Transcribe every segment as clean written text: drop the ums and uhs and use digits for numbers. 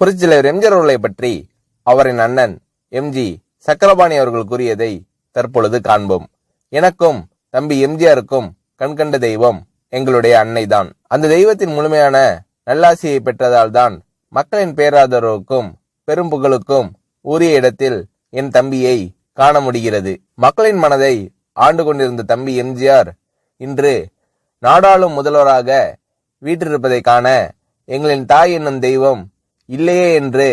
புரட்சித்தலைவர் எம்ஜிஆர் அவர்களை பற்றி அவரின் அண்ணன் எம்ஜி சக்கரபாணி அவர்கள் கூறியதை தற்பொழுது காண்போம். எனக்கும் தம்பி எம்ஜிஆருக்கும் கண்கண்ட தெய்வம் எங்களுடைய அன்னைதான். அந்த தெய்வத்தின் முழுமையான நல்லாசியை பெற்றதால் தான் மக்களின் பேராதரவுக்கும் பெரும் புகழுக்கும் உரிய இடத்தில் என் தம்பியை காண முடிகிறது. மக்களின் மனதை ஆண்டு கொண்டிருந்த தம்பி எம்ஜிஆர் இன்று நாடாளும் முதல்வராக வீற்றிருப்பதை காண எங்களின் தாய் என்னும் தெய்வம் இல்லையே என்று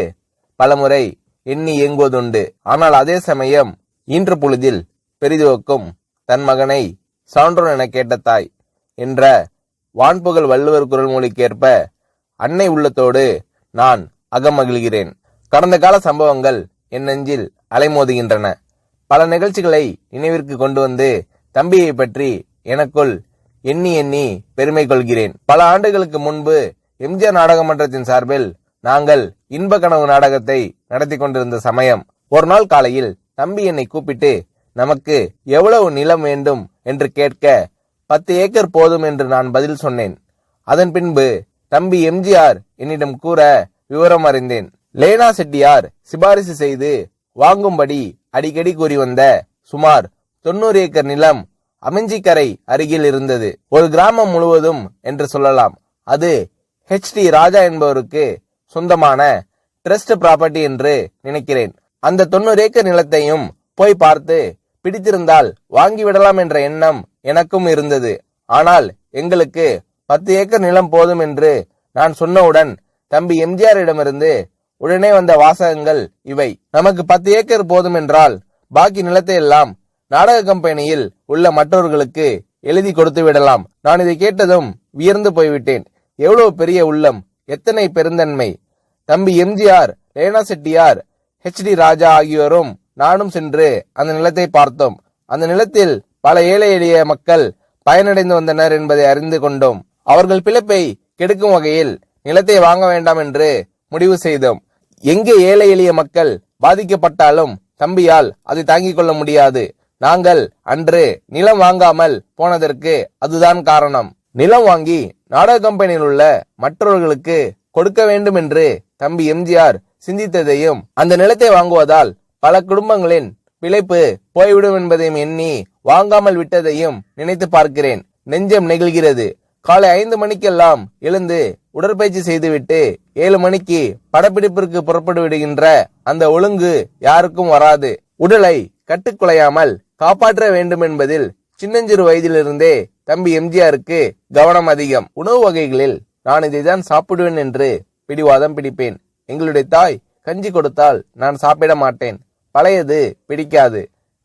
பலமுறை எண்ணி இயங்குவதுண்டு. ஆனால் அதே சமயம் இன்று பொழுதில் பெரிதுவக்கும் தன் மகனை சான்றோன் என கேட்ட தாய் என்ற வான்புகழ் வள்ளுவர் குரல் மொழிக்கேற்ப அன்னை உள்ளத்தோடு நான் அகமகிழ்கிறேன். கடந்த கால சம்பவங்கள் என் நெஞ்சில் அலைமோதுகின்றன. பல நிகழ்ச்சிகளை நினைவிற்கு கொண்டு வந்து தம்பியை பற்றி எனக்குள் எண்ணி எண்ணி பெருமை கொள்கிறேன். பல ஆண்டுகளுக்கு முன்பு எம்ஜிஆர் நாடக மன்றத்தின் சார்பில் நாங்கள் இன்ப கனவு நாடகத்தை நடத்தி கொண்டிருந்த சமயம் ஒரு நாள் காலையில் தம்பி என்னை கூப்பிட்டு நமக்கு எவ்வளவு நிலம் வேண்டும் என்று கேட்க 10 ஏக்கர் போதும் என்று நான் பதில் சொன்னேன். அதன் பின்பு தம்பி எம்ஜிஆர் என்னிடம் கூற விவரம் அறிந்தேன். லேனா செட்டியார் சிபாரிசு செய்து வாங்கும்படி அடிக்கடி கூறி வந்த சுமார் 90 ஏக்கர் நிலம் அமைஞ்சிக்கரை அருகில் இருந்தது. ஒரு கிராமம் முழுவதும் என்று சொல்லலாம். அது ஹெச்டி ராஜா என்பவருக்கு சொந்தமான ட்ரஸ்ட் ப்ராப்பர்ட்டி என்று நினைக்கிறேன். அந்த 90 ஏக்கர் நிலத்தையும் போய் பார்த்து பிடித்திருந்தால் வாங்கிவிடலாம் என்ற எண்ணம் எனக்கும் இருந்தது. ஆனால் எங்களுக்கு 10 ஏக்கர் நிலம் போதும் என்று நான் சொன்னவுடன் தம்பி எம்ஜிஆரிடமிருந்து உடனே வந்த வாசகங்கள் இவை. நமக்கு 10 ஏக்கர் போதும் என்றால் பாக்கி நிலத்தை எல்லாம் நாடக கம்பெனியில் உள்ள மற்றவர்களுக்கு எழுதி கொடுத்து விடலாம். நான் இதை கேட்டதும் வியர்ந்து போய்விட்டேன். எவ்வளவு பெரிய உள்ளம், எத்தனை பெருந்தன்மை. தம்பி எம்ஜிஆர், லேனா செட்டியார், ஹெச்டி ராஜா ஆகியோரும் நானும் சென்று அந்த நிலத்தை பார்த்தோம். அந்த நிலத்தில் பல ஏழை எளிய மக்கள் பயனடைந்து வந்தனர் என்பதை அறிந்து கொண்டோம். அவர்கள் பிழைப்பை கெடுக்கும் வகையில் நிலத்தை வாங்க வேண்டாம் என்று முடிவு செய்தோம். எங்கே ஏழை எளிய மக்கள் பாதிக்கப்பட்டாலும் தம்பியால் அதை தாங்கிக் கொள்ள முடியாது. நாங்கள் அன்று நிலம் வாங்காமல் போனதற்கு அதுதான் காரணம். நிலம் வாங்கி நாடக கம்பெனியில் உள்ள மற்றவர்களுக்கு கொடுக்க வேண்டும் என்று தம்பி எம்ஜிஆர் சிந்தித்ததையும் அந்த நிலத்தை வாங்குவதால் பல குடும்பங்களின் பிழைப்பு போய்விடும் என்பதையும் எண்ணி வாங்காமல் விட்டதையும் நினைத்து பார்க்கிறேன். நெஞ்சம் நெகிழ்கிறது. காலை 5 மணிக்கெல்லாம் எழுந்து உடற்பயிற்சி செய்துவிட்டு 7 மணிக்கு படப்பிடிப்பிற்கு புறப்பட்டு விடுகின்ற அந்த ஒழுங்கு யாருக்கும் வராது. உடலை கட்டுக்குலையாமல் காப்பாற்ற வேண்டும் என்பதில் சின்னஞ்சிறு வயதிலிருந்தே தம்பி எம்ஜிஆருக்கு கவனம் அதிகம். உணவு வகைகளில் நான் இதைதான் சாப்பிடுவேன் என்று பிடிவாதம் பிடிப்பேன். எங்களுடைய தாய் கஞ்சி கொடுத்தால் நான் சாப்பிட மாட்டேன். பழையது பிடிக்காது.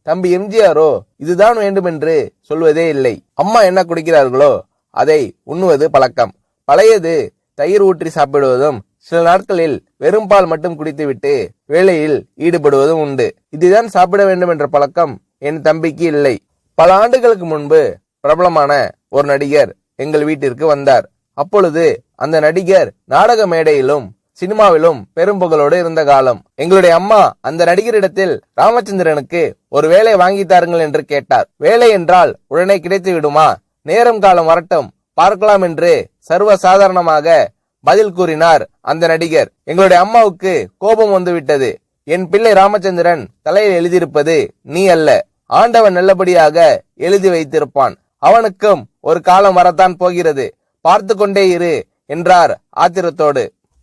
தம்பி எம்ஜிஆரோ இதுதான் வேண்டும் என்று சொல்வதே இல்லை. அம்மா என்ன குடிக்கிறார்களோ அதை உண்ணுவது பழக்கம். பழையது தயிர் ஊற்றி சாப்பிடுவதும் சில நாட்களில் வெறும் பால் மட்டும் குடித்துவிட்டு வேலையில் ஈடுபடுவதும் உண்டு. இதுதான் சாப்பிட வேண்டும் என்ற பழக்கம் என் தம்பிக்கு இல்லை. பல ஆண்டுகளுக்கு முன்பு பிரபலமான ஒரு நடிகர் எங்கள் வீட்டிற்கு வந்தார். அப்பொழுது அந்த நடிகர் நாடக மேடையிலும் சினிமாவிலும் பெரும் புகழோடு இருந்த காலம். எங்களுடைய அம்மா அந்த நடிகரிடத்தில் ராமச்சந்திரனுக்கு ஒரு வேலை வாங்கி தாருங்கள் என்று கேட்டார். வேலை என்றால் உடனே கிடைத்து விடுமா? நேரம் காலம் வரட்டும் பார்க்கலாம் என்று சர்வ சாதாரணமாக பதில் கூறினார் அந்த நடிகர். எங்களுடைய அம்மாவுக்கு கோபம் வந்துவிட்டது. என் பிள்ளை ராமச்சந்திரன் தலையில் எழுதியிருப்பது நீ அல்ல, ஆண்டவன் நல்லபடியாக எழுதி வைத்திருப்பான். அவனுக்கும் ஒரு காலம் வரத்தான் போகிறது, பார்த்து கொண்டே இரு என்றார் ஆத்திரத்தோடு.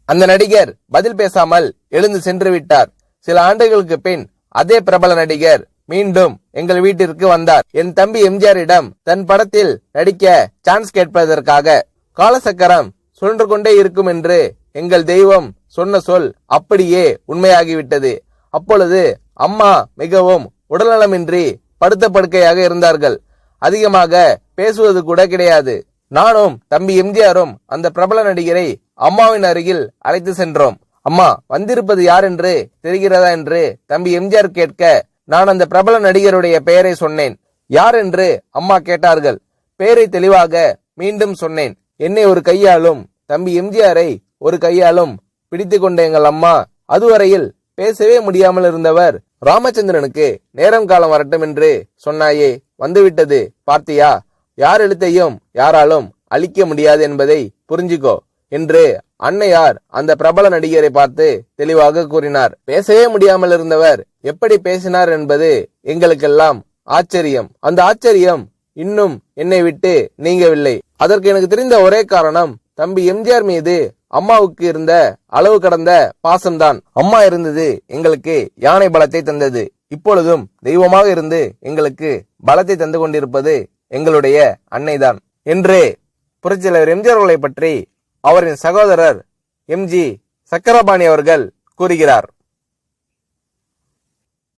அந்த நடிகர் பதில் பேசாமல் எழுந்து சென்று விட்டார். சில ஆண்டுகளுக்கு பின் அதே பிரபல நடிகர் மீண்டும் எங்கள் வீட்டிற்கு வந்தார். என் தம்பி எம்ஜிஆரிடம் தன் படத்தில் நடிக்க சான்ஸ் கேட்பதற்காக. காலசக்கரம் சுழன்று கொண்டே இருக்கும் என்று எங்கள் தெய்வம் சொன்ன சொல் அப்படியே உண்மையாகிவிட்டது. அப்பொழுது அம்மா மிகவும் உடல்நலமின்றி படுத்த படுக்கையாக இருந்தார்கள். அதிகமாக பேசுவது கூட கிடையாது. நானும் தம்பி எம்ஜிஆரும் அந்த பிரபல நடிகரை அம்மாவின் அருகில் அழைத்து சென்றோம். அம்மா, வந்திருப்பது யார் என்று தெரிகிறதா என்று தம்பி எம்ஜிஆர் கேட்க நான் அந்த பிரபல நடிகருடைய பெயரை சொன்னேன். யார் என்று அம்மா கேட்டார்கள். பெயரை தெளிவாக மீண்டும் சொன்னேன். என்னை ஒரு கையாலும் தம்பி எம்ஜிஆரை ஒரு கையாலும் பிடித்து கொண்ட எங்கள் அம்மா அதுவரையில் பேசவே முடியாமல் இருந்தவர் ராமச்சந்திரனுக்கு நேரம் காலம் வரட்டும் என்று சொன்னாயே, வந்துவிட்டது பார்த்தியா? யார் எழுத்தையும் யாராலும் அழிக்க முடியாது என்பதை புரிஞ்சுக்கோ என்று அன்னையார் அந்த பிரபல நடிகரை பார்த்து தெளிவாக கூறினார். பேசவே முடியாமல் இருந்தவர் எப்படி பேசினார் என்பது எங்களுக்கெல்லாம் ஆச்சரியம். அந்த ஆச்சரியம் இன்னும் என்னை விட்டு நீங்கவில்லை. அதற்கு எனக்கு தெரிந்த ஒரே காரணம் தம்பி எம்ஜிஆர் மீது அம்மாவுக்கு இருந்த அளவு கடந்த பாசம்தான். அம்மா இருந்தது எங்களுக்கு யானை பலத்தை தந்தது. இப்பொழுதும் தெய்வமாக இருந்து எங்களுக்கு பலத்தை தந்து கொண்டிருப்பது எங்களுடைய அன்னைதான் என்று புரட்சியாளர் எம்ஜிஆர் அவர்களை பற்றி அவரின் சகோதரர் எம்ஜி சக்கரபாணி அவர்கள் கூறுகிறார்.